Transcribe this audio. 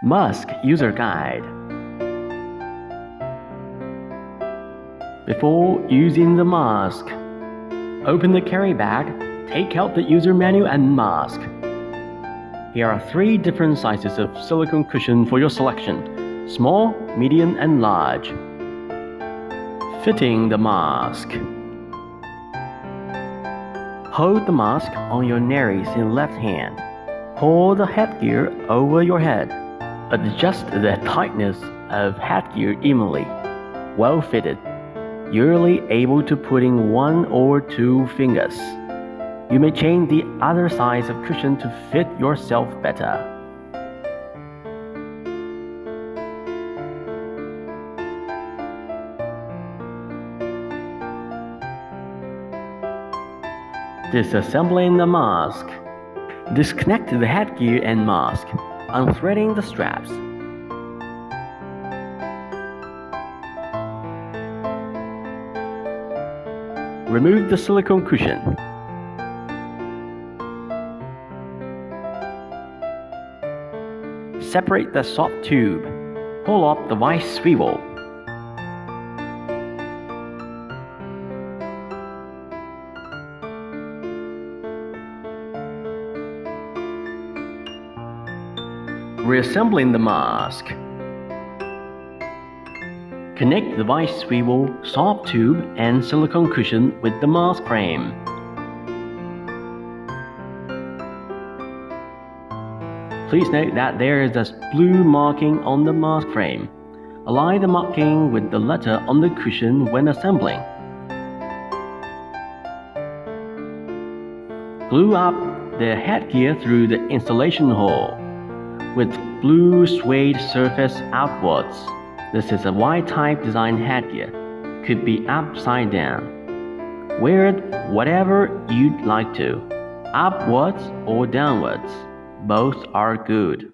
Mask User Guide. Before using the mask, open the carry bag, take out the user manual and mask. Here are 3 different sizes of silicone cushion for your selection: small, medium, and large. Fitting the mask. Hold the mask on your nariz in left hand. Pull the headgear over your head. Adjust the tightness of headgear evenly. Well fitted. You're able to put in 1 or 2 fingers. You may change the other size of cushion to fit yourself better. Disassembling the mask. Disconnect the headgear and mask, unthreading the straps. Remove the silicone cushion. Separate the soft tube. Pull off the white swivel. Reassembling the mask. Connect the white swivel, soft tube, and silicone cushion with the mask frame. Please note that there is a blue marking on the mask frame. Align the marking with the letter on the cushion when assembling. Glue up the headgear through the installation hole with blue suede surface outwards. This is a Y-type design headgear. Could be upside down. Wear it whatever you'd like to, upwards or downwards. Both are good.